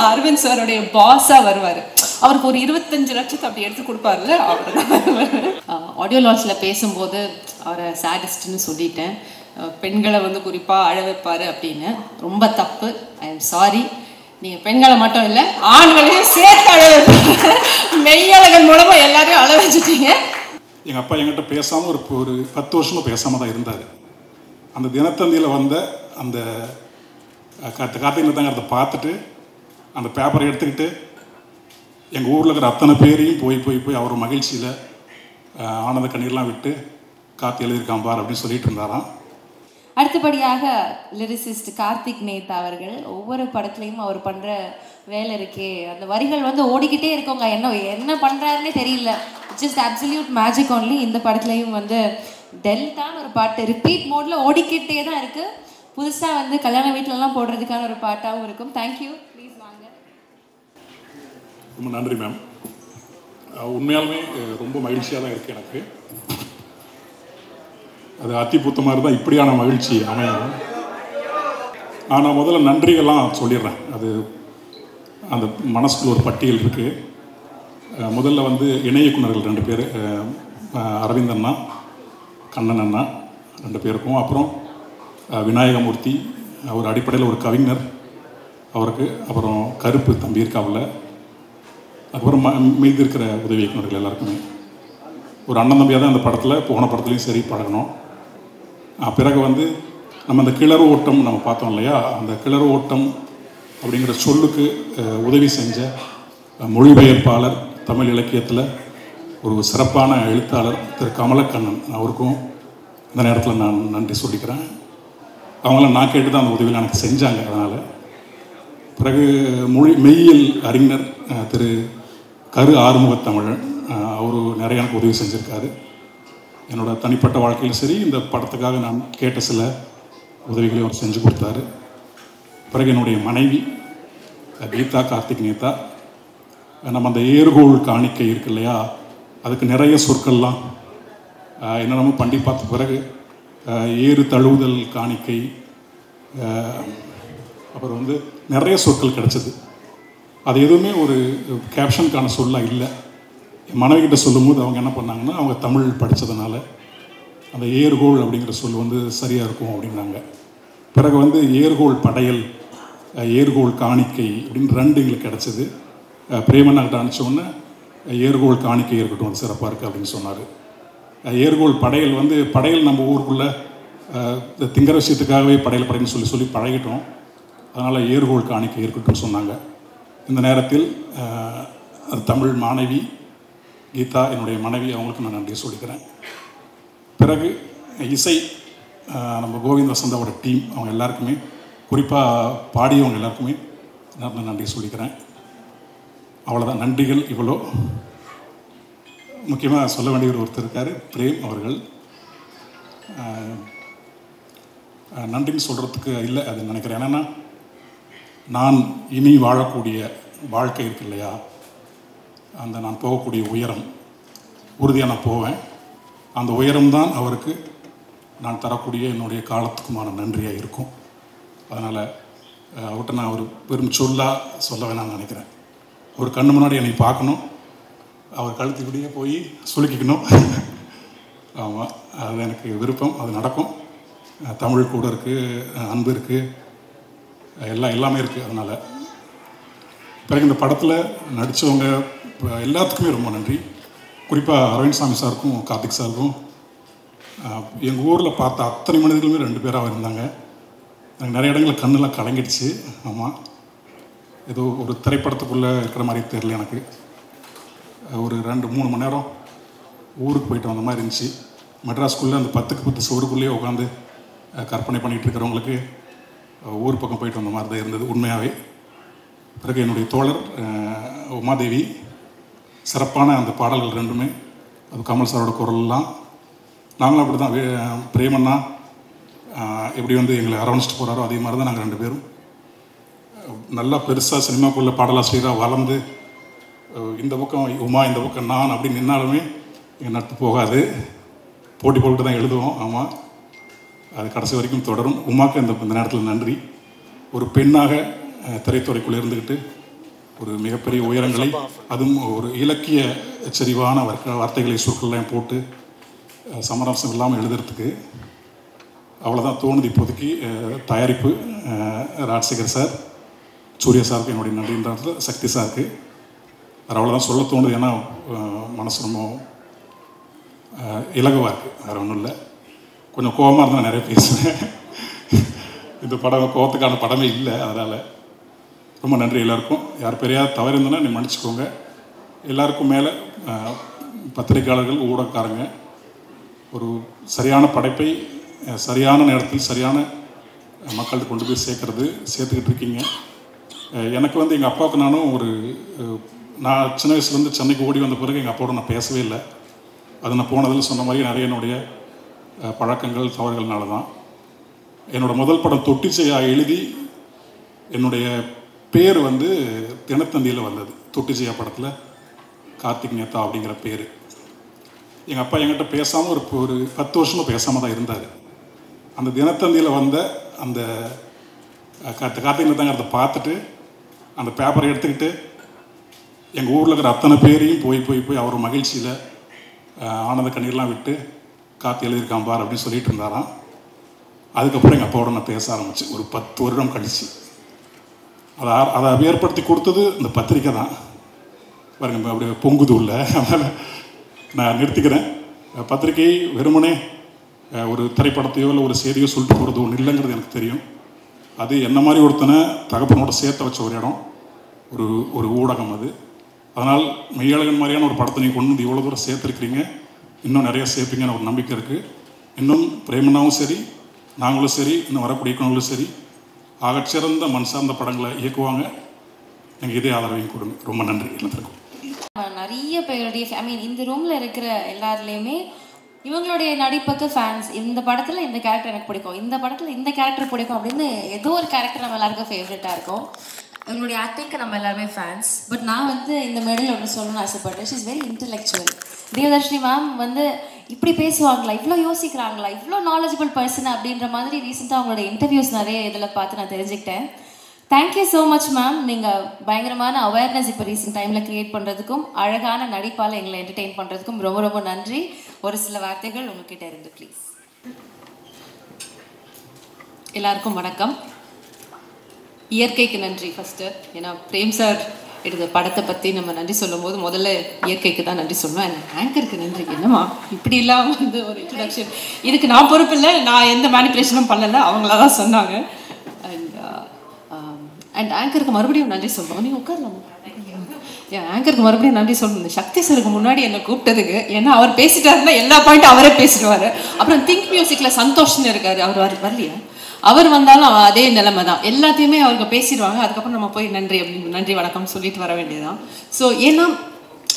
அரவிந்த் சாருடைய பாஸாக வருவார். அவருக்கு ஒரு 25 லட்சத்தை அப்படி எடுத்து கொடுப்பார்ல, அவர் தான். ஆடியோ லான்ச்சில் பேசும்போது அவரை சேடிஸ்ட்னு சொல்லிட்டேன். பெண்களை வந்து குறிப்பாக அழ வைப்பார் அப்படின்னு. ரொம்ப தப்பு. I am sorry. நீங்கள் பெண்களை மட்டும் இல்லை, ஆண்களையும் சேர்த்து அழ வைப்பீங்க. மெய்யழகன் மூலமாக எல்லாரையும் அழ வச்சுட்டீங்க. எங்கள் அப்பா என்கிட்ட பேசாமல் ஒரு 10 வருஷமாக பேசாமல் தான் இருந்தார். அந்த தினத்தந்தியில் வந்த அந்த கார்த்திகை நேத்தாங்கிறத பார்த்துட்டு அந்த பேப்பரை எடுத்துக்கிட்டு எங்கள் ஊரில் இருக்கிற அத்தனை பேரையும் போய் அவர் மகிழ்ச்சியில் ஆனந்த கண்ணீர்லாம் விட்டு கார்த்தி எழுதியிருக்கான் பார் அப்படின்னு சொல்லிட்டு இருந்தாராம். அடுத்தபடியாக லிரிசிஸ்ட் கார்த்திக் நேத்தா அவர்கள் ஒவ்வொரு படத்துலையும் அவர் பண்ணுற வேலை இருக்கே, அந்த வரிகள் வந்து ஓடிக்கிட்டே இருக்கோங்க. என்ன பண்ணுறாருன்னே தெரியல. Just absolute magic only. இந்த படத்துலையும் வந்து டெல்டான்னு ஒரு பாட்டு ரிப்பீட் மோடில் ஓடிக்கிட்டே தான் இருக்குது. புதுசாக வந்து கல்யாண வீட்டிலலாம் போடுறதுக்கான ஒரு பாட்டாகவும் இருக்கும். தேங்க்யூ. ப்ளீஸ் வாங்க. ரொம்ப நன்றி மேம். உண்மையாலுமே ரொம்ப மகிழ்ச்சியாக தான் இருக்குது எனக்கு. அது அத்திப்பூத்த மாதிரி தான் இப்படியான மகிழ்ச்சி அமையும். ஆனால் முதல்ல நன்றிகள்லாம் சொல்லிடுறேன். அது அந்த மனசுக்குள்ள ஒரு பட்டியல் இருக்குது. முதல்ல வந்து இணை இயக்குனர்கள் 2 பேர், அரவிந்த் அண்ணா, கண்ணன் அண்ணா 2 பேருக்கும். அப்புறம் விநாயகமூர்த்தி, அவர் அடிப்படையில் ஒரு கவிஞர், அவருக்கு. அப்புறம் கருப்பு தம்பி இருக்காவில். அதுக்கப்புறம் மீதி இருக்கிற உதவி இயக்குனர்கள் எல்லாருக்குமே ஒரு அண்ணன் தம்பியாக தான் அந்த படத்தில், போன படத்துலையும் சரி பழகணும். பிறகு வந்து நம்ம அந்த கிளறு ஓட்டம் நம்ம பார்த்தோம் இல்லையா, அந்த கிளறு ஓட்டம் அப்படிங்கிற சொல்லுக்கு உதவி செஞ்ச மொழிபெயர்ப்பாளர், தமிழ் இலக்கியத்தில் ஒரு சிறப்பான எழுத்தாளர் திரு கமலக்கண்ணன், அவருக்கும் இந்த நேரத்தில் நான் நன்றி சொல்லிக்கிறேன். அவங்களாம் நான் கேட்டு தான் அந்த உதவியில் எனக்கு செஞ்சாங்க. அதனால் பிறகு மெய்யியல் அறிஞர் திரு கரு ஆறுமுகத்தமிழன், அவர் நிறைய எனக்கு உதவி செஞ்சுருக்காரு. என்னோட தனிப்பட்ட வாழ்க்கையில் சரி, இந்த படத்துக்காக நான் கேட்ட சில உதவிகளையும் அவர் செஞ்சு கொடுத்தாரு. பிறகு என்னுடைய மனைவி கீதா கார்த்திக் நேத்தா, நம்ம அந்த ஏர்கோள் காணிக்கை இருக்கு இல்லையா, அதுக்கு நிறைய சொற்கள்லாம் என்னென்னமோ பண்ணி பார்த்த பிறகு ஏறு தழுவுதல் காணிக்கை, அப்புறம் வந்து நிறைய சொற்கள் கிடச்சிது. அது எதுவுமே ஒரு கேப்ஷனுக்கான சொல்லாக இல்லை. என் மனைவிக்கிட்ட சொல்லும்போது அவங்க என்ன பண்ணாங்கன்னா, அவங்க தமிழ் படித்ததுனால அந்த ஏர்கோள் அப்படிங்கிற சொல் வந்து சரியாக இருக்கும் அப்படின்னாங்க. பிறகு வந்து ஏர்கோள் படையல், ஏர்கோள் காணிக்கை அப்படின்னு 2 எங்களுக்கு கிடச்சிது. பிரேமண்ணாக்கிட்ட அனுப்பிச்சோன்னே ஏர்கோள் காணிக்கை இருக்கட்டும், அது சிறப்பாக இருக்குது அப்படின்னு சொன்னார். ஏர்கோள் படையல் வந்து படையல் நம்ம ஊருக்குள்ளே திங்கிற விஷயத்துக்காகவே படையல்னு சொல்லி பழகிட்டோம். அதனால் ஏர்கோள் காணிக்கை இருக்கட்டும் சொன்னாங்க. இந்த நேரத்தில் அது தமிழ் மாணவி கீதா, என்னுடைய மனைவி, அவங்களுக்கு நான் நன்றி சொல்லிக்கிறேன். பிறகு இசை, நம்ம கோவிந்த் வசந்தாவோட டீம், அவங்க எல்லாருக்குமே, குறிப்பாக பாடியவங்க எல்லாருக்குமே நான் நன்றி சொல்லிக்கிறேன். அவ்வளோதான், நன்றிகள் இவ்வளோ. முக்கியமாக சொல்ல வேண்டிய ஒருத்தர் இருக்கார், பிரேம் அவர்கள். நன்றின்னு சொல்கிறதுக்கு இல்லை அது நினைக்கிறேன். என்னென்னா, நான் இனி வாழக்கூடிய வாழ்க்கை இருக்கு இல்லையா, அந்த நான் போகக்கூடிய உயரம் உறுதியாக நான் போவேன். அந்த உயரம்தான் அவருக்கு நான் தரக்கூடிய என்னுடைய காலத்துக்குமான நன்றியாக இருக்கும். அதனால் அவர்கிட்ட நான் ஒரு பெரும் சொல்லாக சொல்ல வேணாம்னு நினைக்கிறேன். ஒரு கண்ணு முன்னாடி என்னை பார்க்கணும், அவர் கழுத்துக்கிட்டே போய் சுலுக்கிக்கணும். ஆமாம், அது எனக்கு விருப்பம், அது நடக்கும். தமிழ் கூட இருக்குது, அன்பு இருக்குது, எல்லாமே இருக்குது. அதனால் பிறகு இந்த படத்தில் நடித்தவங்க எல்லாத்துக்குமே ரொம்ப நன்றி. குறிப்பாக அரவிந்த் சாமி சாருக்கும் கார்த்திக் சாருக்கும். எங்கள் ஊரில் பார்த்த அத்தனை மனிதர்களுமே 2 பேராக இருந்தாங்க. எனக்கு நிறைய இடங்களில் கண்ணெல்லாம் கலங்கிடுச்சு. ஆமாம், ஏதோ ஒரு திரைப்படத்துக்குள்ளே இருக்கிற மாதிரி தெரியல எனக்கு. ஒரு 2-3 மணி நேரம் ஊருக்கு போயிட்டு வந்த மாதிரி இருந்துச்சு. மெட்ராஸ்குள்ளே அந்த 10க்கு 10 சுவருக்குள்ளேயே உட்காந்து கற்பனை பண்ணிகிட்டு இருக்கிறவங்களுக்கு ஊர் பக்கம் போயிட்டு வந்த மாதிரி தான் இருந்தது உண்மையாகவே. பிறகு என்னுடைய தோழர் உமாதேவி, சிறப்பான அந்த பாடல்கள் 2மே, அது கமல் சாரோட குரல்லாம். நாங்களும் அப்படி தான், பிரேமண்ணா எப்படி வந்து எங்களை அரவணைச்சிட்டு போகிறாரோ அதே மாதிரி தான் நாங்கள் 2 பேரும் நல்லா பெருசாக சினிமாக்குள்ளே பாடலாசிரியராக வளர்ந்து, இந்த பக்கம் உமா இந்த பக்கம் நான் அப்படி நின்னாலுமே எங்கள் நட்பு போகாது, போட்டி போட்டு தான் எழுதுவோம். ஆமாம், அது கடைசி வரைக்கும் தொடரும். உமாக்கு இந்த நேரத்தில் நன்றி. ஒரு பெண்ணாக திரைத்துறைக்குள்ளே இருந்துக்கிட்டு ஒரு மிகப்பெரிய உயரங்களை, அதுவும் ஒரு இலக்கிய செறிவான வார்த்தைகளை சொற்கள்லாம் போட்டு சமரசம் இல்லாமல் எழுதுறதுக்கு அவ்வளோதான் தோணுது இப்போதைக்கு. தயாரிப்பு ராஜசேகர் சார், சூர்யா சாருக்கு என்னுடைய நன்றின்றது, சக்தி சாருக்கு வேறு அவ்வளோதான் சொல்ல தோணுது. ஏன்னா மனசு ரொம்ப இலகுவாக இருக்குது, வேறு ஒன்றும் இல்லை. கொஞ்சம் கோபமாக இருந்தால் நிறைய பேசுவேன். இந்த படம் கோபத்துக்கான படமே இல்லை, அதனால் ரொம்ப நன்றி எல்லாருக்கும். யார் பெரியாவது தவறு இருந்தோன்னா நீ மன்னிச்சுக்கோங்க. எல்லாருக்கும் மேலே பத்திரிகையாளர்கள், ஊடகக்காரங்க ஒரு சரியான படைப்பை சரியான நேரத்தில் சரியான மக்கள்கிட்ட கொண்டு போய் சேர்த்துக்கிட்டு இருக்கீங்க. எனக்கு வந்து எங்கள் அப்பாவுக்கு நானும் நான் சின்ன வயசுலேருந்து சென்னைக்கு ஓடி வந்த பிறகு எங்கள் அப்பாவோட நான் பேசவே இல்லை. அது நான் போனதில் சொன்ன மாதிரி நிறைய என்னுடைய பழக்கங்கள் தவறுகள்னால தான். என்னோடய முதல் படம் தொட்டிச்சையா எழுதி என்னுடைய பேர் வந்து தினத்தந்தியில் வந்தது. தொட்டிச்சையா படத்தில் கார்த்திக் நேதா அப்படிங்கிற பேர். எங்கள் அப்பா என்கிட்ட பேசாமல் ஒரு 10 வருஷமாக பேசாமல் தான் இருந்தார். அந்த தினத்தந்தியில் வந்த அந்த கார்த்திக் நேதாங்கிறத பார்த்துட்டு அந்த பேப்பரை எடுத்துக்கிட்டு எங்கள் ஊரில் இருக்கிற அத்தனை பேரையும் போய் அவர் மகிழ்ச்சியில் ஆனந்த கண்ணீர்லாம் விட்டு கார்த்தி எழுதியிருக்கான் பார் அப்படின்னு சொல்லிட்டு இருந்தாராம். அதுக்கப்புறம் எங்கள் அப்பாவோட நான் பேச ஆரம்பித்தேன் ஒரு 10 வருடம் கழிச்சு. அதை ஏற்படுத்தி கொடுத்தது இந்த பத்திரிக்கை தான். பாருங்க அப்படி பொங்குது உள்ள. அதனால் நான் நிறுத்திக்கிறேன். பத்திரிகை வெறுமனே ஒரு திரைப்படத்தையோ இல்லை ஒரு செய்தியோ சொல்லிட்டு போகிறது ஒன்று இல்லைங்கிறது எனக்கு தெரியும். அது என்ன மாதிரி ஒருத்தனை தகப்பனோட சேர்த்து வச்ச ஒரு இடம், ஒரு ஊடகம் அது. அதனால் மெய்யழகன் மாதிரியான ஒரு படத்தை நீங்கள் கொண்டு வந்து இவ்வளோ தூரம் சேர்த்துருக்கிறீங்க, இன்னும் நிறையா சேர்ப்பீங்கன்னு ஒரு நம்பிக்கை இருக்குது. இன்னும் பிரேமனாவும் சரி, நாங்களும் சரி, இன்னும் வரக்கூடிய இயக்குனர்களும் சரி, ஆகச்சிறந்த மண் சார்ந்த படங்களை இயக்குவாங்க. நீங்கள் இதே ஆதரவையும் கொடுங்க. ரொம்ப நன்றி எல்லாத்துக்கும். நிறைய பேருடைய இந்த ரூமில் இருக்கிற எல்லாருலேயுமே இவங்களுடைய நடிப்புக்கு ஃபேன்ஸ். இந்த படத்தில் இந்த கேரக்டர் எனக்கு பிடிக்கும், இந்த படத்தில் இந்த கேரக்டர் பிடிக்கும் அப்படின்னு ஏதோ ஒரு கேரக்டர் நம்ம எல்லாருக்கும் ஃபேவரட்டாக இருக்கும். இவங்களுடைய ஆக்டிங்க்கு நம்ம எல்லாருமே ஃபேன்ஸ். பட் நான் வந்து இந்த மேடையில் ஒன்று சொல்லணும்னு ஆசைப்பட்றேன். She is very intellectual. Devadarshini ma'am வந்து இப்படி பேசுவாங்களா, இவ்வளோ யோசிக்கிறாங்களா, இவ்வளோ நாலேஜபிள் பர்சன் அப்படின்ற மாதிரி ரீசெண்டாக அவங்களோட இன்டர்வியூஸ் நிறைய இதில் பார்த்து நான் தெரிஞ்சுக்கிட்டேன். Thank you so much ma'am. நீங்கள் பயங்கரமான அவேர்னஸ் இப்போ ரீசெண்ட் டைமில் க்ரியேட் பண்ணுறதுக்கும் அழகான நடிப்பால் எங்களை என்டர்டெயின் பண்ணுறதுக்கும் ரொம்ப ரொம்ப நன்றி. ஒரு சில வார்த்தைகள் உங்ககிட்ட இருந்து ப்ளீஸ். எல்லாருக்கும் வணக்கம். இயற்கைக்கு நன்றி ஃபஸ்ட்டு. ஏன்னா பிரேம் சார் எடுத்த படத்தை பற்றி நம்ம நன்றி சொல்லும் போது முதல்ல இயற்கைக்கு தான் நன்றி சொல்லுவேன். அண்ட் ஆங்கருக்கு நன்றி. என்னம்மா இப்படி இல்லாமல் வந்து ஒரு இன்ட்ரடக்ஷன், இதுக்கு நான் பொறுப்பு இல்லை, நான் எந்த மேனிப்புலேஷனும் பண்ணலை, அவங்களா தான் சொன்னாங்க. அண்ட் ஆங்கருக்கு மறுபடியும் நன்றி சொல்லுவோம். நீங்கள் உட்காரலாமா? ஆங்கருக்கு மறுபடியும் நன்றி சொல்லணும். சக்தி சருக்கு முன்னாடி என்னை கூப்பிட்டதுக்கு. ஏன்னா அவர் பேசிட்டாருன்னா எல்லா பாயிண்ட்டும் அவரே பேசிடுவார். அப்புறம் திங்க் மியூசிக்கில் சந்தோஷம்னு இருக்காரு, அவர் வரலையா? அவர் வந்தாலும் அதே நிலைமை தான், எல்லாத்தையுமே அவருக்கு பேசிடுவாங்க. அதுக்கப்புறம் நம்ம போய் நன்றி அப்படின்னு நன்றி வணக்கம் சொல்லிட்டு வர வேண்டியதுதான். ஸோ ஏன்னா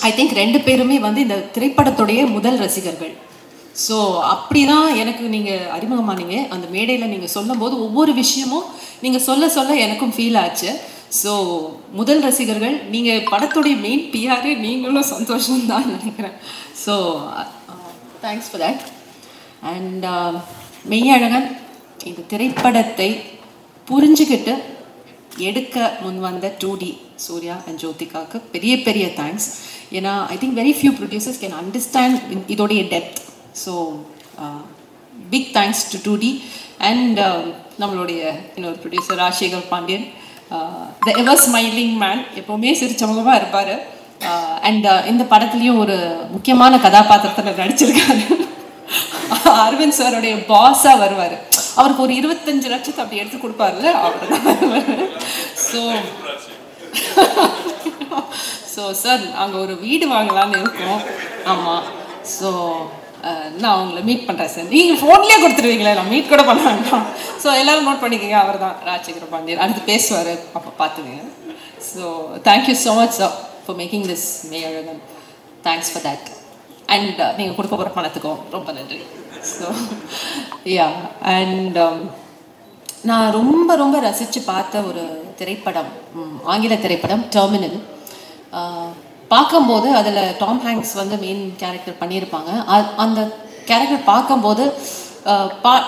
ஐ திங்க் 2 பேருமே வந்து இந்த திரைப்படத்துடைய முதல் ரசிகர்கள். ஸோ அப்படி தான் எனக்கு நீங்கள் அறிமுகமானீங்க. அந்த மேடையில் நீங்கள் சொல்லும் போது ஒவ்வொரு விஷயமும் நீங்கள் சொல்ல எனக்கும் ஃபீல் ஆச்சு. ஸோ முதல் ரசிகர்கள் நீங்கள், படத்துடைய மெயின் பிஆரே நீங்களும் சந்தோஷம் தான் நினைக்கிறேன். So thanks for that. And Meiyazhagan இந்த திரைப்படத்தை புரிஞ்சுக்கிட்டு எடுக்க முன்வந்த 2D சூர்யா அண்ட் ஜோதிகாவுக்கு பெரிய பெரிய தேங்க்ஸ். ஏன்னா I think very few producers can understand இதோடைய depth. So big thanks to 2D and நம்மளுடைய இன்னொரு producer Rajasekar Pandian, the ever smiling man, எப்போவுமே சிரிச்சவங்கமாக இருப்பார். அண்ட் இந்த படத்துலேயும் ஒரு முக்கியமான கதாபாத்திரத்தில் நடிச்சிருக்காரு. அரவிந்த் சாருடைய பாஸாக வருவார். அவருக்கு ஒரு 25 லட்சத்தை அப்படி எடுத்து கொடுப்பார்ல, அவர் தான் வருவார். ஸோ சார் அங்கே ஒரு வீடு வாங்கலான்னு இருக்கோம். ஆமாம். ஸோ நான் அவங்கள மீட் பண்ணுறேன் சார். நீங்கள் ஃபோன்லேயே கொடுத்துருவீங்களே, நான் மீட் கூட பண்ண வேண்டாம். ஸோ எல்லோரும் நோட் பண்ணிக்கோங்க, அவர் தான் ராஜசேகர பாண்டியன். அடுத்து பேசுவார், அப்போ பார்த்துங்க. So thank you so much sir for making this Meiyazhagan. Thanks for that. And நீங்கள் கொடுக்க போகிற பணத்துக்கும் ரொம்ப நன்றி. ஸோ யா அண்ட் நான் ரொம்ப ரொம்ப ரசித்து பார்த்த ஒரு திரைப்படம், ஆங்கில திரைப்படம் டெர்மினல். பார்க்கும்போது அதில் டாம் ஹேங்க்ஸ் வந்து மெயின் கேரக்டர் பண்ணியிருப்பாங்க. அந்த கேரக்டர் பார்க்கும்போது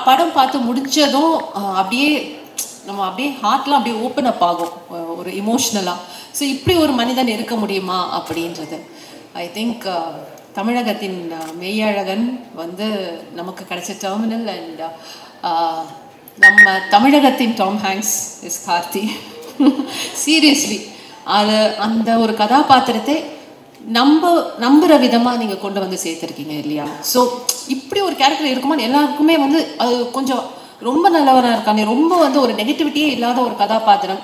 படம் பார்த்து முடிஞ்சதும் அப்படியே நம்ம அப்படியே ஹார்ட்லாம் அப்படியே ஓப்பன் அப் ஆகும். ஒரு இமோஷ்னலாக. ஸோ இப்படி ஒரு மனிதன் இருக்க முடியுமா அப்படின்றது ஐ திங்க் தமிழகத்தின் மெய்யழகன் வந்து நமக்கு கிடைச்ச டெர்மினல். அண்ட் நம்ம தமிழகத்தின் Tom Hanks is Karthi. Seriously அது அந்த ஒரு கதாபாத்திரத்தை நம்புற விதமாக நீங்கள் கொண்டு வந்து சேர்த்துருக்கீங்க இல்லையா? ஸோ இப்படி ஒரு கேரக்டர் இருக்குமான்னு எல்லாருக்குமே வந்து அது கொஞ்சம் ரொம்ப நல்லவராக இருக்காங்க, ரொம்ப வந்து ஒரு நெகட்டிவிட்டியே இல்லாத ஒரு கதாபாத்திரம்,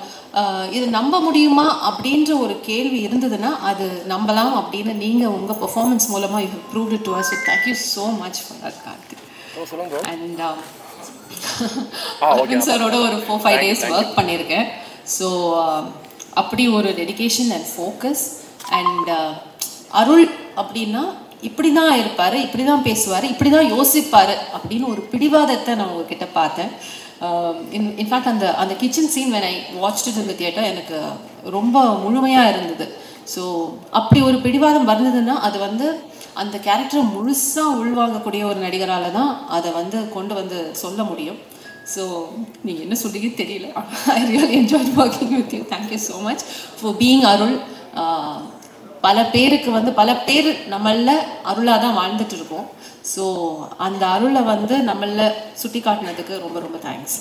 இது நம்ப முடியுமா அப்படின்ற ஒரு கேள்வி இருந்ததுன்னா அது நம்பலாம் அப்படின்னு நீங்கள் உங்கள் பெர்ஃபார்மன்ஸ் மூலமாக you proved it to us. Thank you so much for that Karthik. And Aravind சாரோட ஒரு 4-5 days ஒர்க் பண்ணியிருக்கேன். ஸோ அப்படி ஒரு dedication and focus. And Arul அப்படின்னா இப்படி தான் இருப்பார், இப்படி தான் பேசுவார், இப்படி தான் யோசிப்பார் அப்படின்னு ஒரு பிடிவாதத்தை நான் உங்ககிட்ட பார்த்தேன். இன்ஃபேக்ட் அந்த kitchen scene when I watched it in the theater எனக்கு ரொம்ப முழுமையாக இருந்தது. ஸோ அப்படி ஒரு பிடிவாதம் வந்ததுன்னா அது வந்து அந்த கேரக்டரை முழுசாக உள்வாங்கக்கூடிய ஒரு நடிகரால் தான் அதை வந்து கொண்டு வந்து சொல்ல முடியும். ஸோ நீங்கள் என்ன சொல்றீங்க தெரியல. I really enjoy working with you. Thank you so much for being Arul. பல பேருக்கு வந்து பல பேர் நம்மள அருளாக தான் வாழ்ந்துட்டு இருக்கோம். ஸோ அந்த அருளை வந்து நம்மள சுட்டி காட்டினதுக்கு ரொம்ப ரொம்ப தேங்க்ஸ்.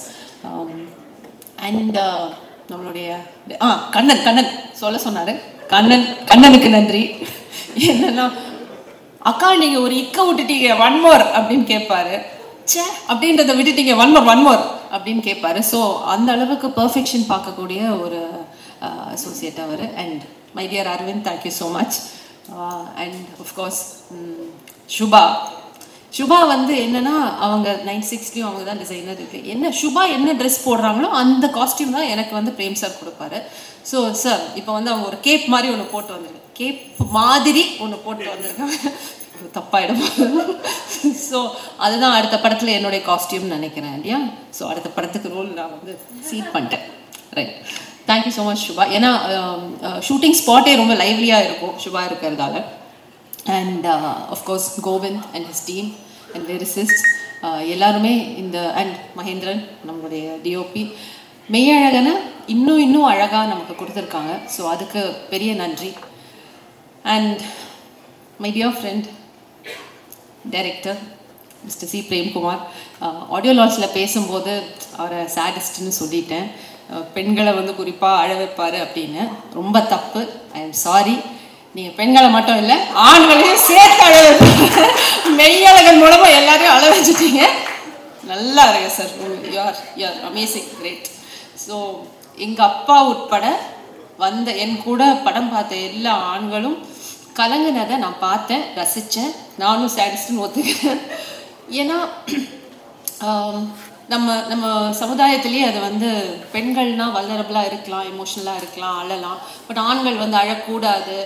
அண்ட் நம்மளுடைய கண்ணன் சொல்ல சொன்னார். கண்ணனுக்கு நன்றி. என்னன்னா அக்கா நீங்கள் ஒரு இக்க விட்டுட்டீங்க, 1 more அப்படின்னு கேட்பாரு. சே அப்படின்றத விட்டுட்டீங்க, 1 more அப்படின்னு கேட்பாரு. ஸோ அந்த அளவுக்கு பர்ஃபெக்ஷன் பார்க்கக்கூடிய ஒரு அசோசியேட் அவர். And my dear Aravind, thank you so much. And of course Subha வந்து என்னன்னா அவங்க 96 அவங்க தான் டிசைனர் இருக்குது. என்ன சுபா என்ன ட்ரெஸ் போடுறாங்களோ அந்த காஸ்டியூம் தான் எனக்கு வந்து பிரேம் சார் கொடுப்பாரு. ஸோ சார் இப்போ வந்து அவங்க ஒரு கேப் மாதிரி ஒன்று போட்டு வந்திருக்கேன், கேப் மாதிரி ஒன்று போட்டு வந்திருக்காங்க, தப்பாயிடும். ஸோ அதுதான் அடுத்த படத்தில் என்னுடைய காஸ்டியூம்னு நினைக்கிறேன் இல்லையா? ஸோ அடுத்த படத்துக்கு ரோல் நான் வந்து சீட் பண்ணிட்டேன். Right, thank you so much Subha. ஏன்னா ஷூட்டிங் ஸ்பாட்டே ரொம்ப லைவ்லியாக இருக்கும் சுபா இருக்கிறதால. And of course Govind and his team and lyricist எல்லாருமே இந்த அண்ட் மகேந்திரன் நம்மளுடைய டிஓபி மெய்யழகனை இன்னும் அழகாக நமக்கு கொடுத்துருக்காங்க. ஸோ அதுக்கு பெரிய நன்றி. And my dear friend director mister C Premkumar, audio லான்ச்சில் பேசும்போது அவரை சேடிஸ்ட்னு சொல்லிட்டேன். பெண்களை வந்து குறிப்பாக அழ வைப்பார் அப்படின்னு. ரொம்ப தப்பு. I am sorry. நீங்கள் பெண்களை மட்டும் இல்லை ஆண்களையும் சேர்த்து அழ வைப்பீங்க. மெய்யழகன் மூலமாக எல்லாரையும் அழ வச்சுட்டீங்க. நல்லா இருக்கு sir. You're amazing, great. So எங்கள் அப்பா உட்பட வந்த என் கூட படம் பார்த்த எல்லா ஆண்களும் கலங்கினதை நான் பார்த்தேன், ரசித்தேன். நானும் சேடிஸ்ட்னு ஒத்துக்கிறேன். ஏன்னா நம்ம சமுதாயத்திலேயே அது வந்து பெண்கள்னால் வல்னரபிளாக இருக்கலாம், எமோஷ்னலாக இருக்கலாம், அழலாம். பட் ஆண்கள் வந்து அழக்கூடாது,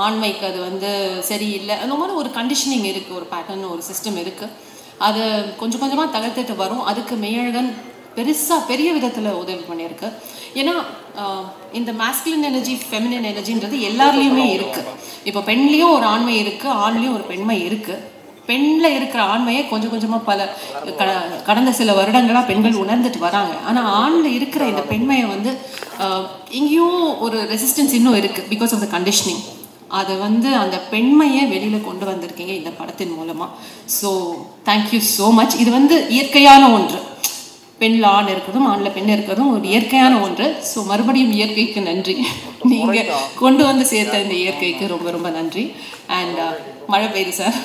ஆண்மைக்கு அது வந்து சரியில்லை, அந்த மாதிரி ஒரு கண்டிஷனிங் இருக்குது, ஒரு பேட்டர்ன், ஒரு சிஸ்டம் இருக்குது. அது கொஞ்சம் கொஞ்சமாக தகர்த்துட்டு வரும். அதுக்கு மெய்யழகன் பெரிய விதத்தில் உதவி பண்ணியிருக்கு. ஏன்னா இந்த மாஸ்குலின் எனர்ஜி, ஃபெமினின் எனர்ஜின்றது எல்லாருலேயுமே இருக்குது. இப்போ பெண்லேயும் ஒரு ஆண்மை இருக்குது, ஆண்லேயும் ஒரு பெண்மை இருக்குது. பெண்ணில் இருக்கிற ஆண்மையை கொஞ்சம் கொஞ்சமாக கடந்த சில வருடங்களாக பெண்கள் உணர்ந்துட்டு வராங்க. ஆனால் ஆணில் இருக்கிற இந்த பெண்மையை வந்து இங்கேயும் ஒரு ரெசிஸ்டன்ஸ் இன்னும் இருக்குது பிகாஸ் ஆஃப் த கண்டிஷனிங். அதை வந்து அந்த பெண்மையை வெளியில் கொண்டு வந்திருக்கீங்க இந்த படத்தின் மூலமாக. So thank you so much. இது வந்து இயற்கையான ஒன்று. பெண்ணில் ஆண் இருக்கிறதும் ஆணில் பெண் இருக்கிறதும் ஒரு இயற்கையான ஒன்று. ஸோ மறுபடியும் இயற்கைக்கு நன்றி. நீங்கள் கொண்டு வந்து சேர்த்த இந்த இயற்கைக்கு ரொம்ப ரொம்ப நன்றி. அண்ட் மழை பெய்யுது சார்.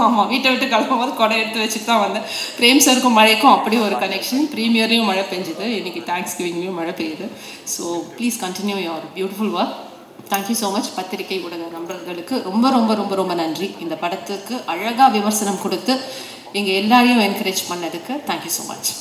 ஆமாம், வீட்டை விட்டு கிளம்பும்போது கொடை எடுத்து வச்சுட்டு தான் வந்தேன். பிரேம் சாருக்கும் மழைக்கும் அப்படி ஒரு கனெக்ஷன். ப்ரீமியர்லையும் மழை பெஞ்சுது, இன்றைக்கி தேங்க்ஸ் கிவிங்லேயும் மழை பெய்யுது. So please continue your beautiful work. Thank you so much. பத்திரிகை ஊடக நண்பர்களுக்கு ரொம்ப ரொம்ப ரொம்ப ரொம்ப நன்றி. இந்த படத்துக்கு அழகாக விமர்சனம் கொடுத்து எங்கள் எல்லாரையும் என்கரேஜ் பண்ணதுக்கு தேங்க்யூ ஸோ மச்.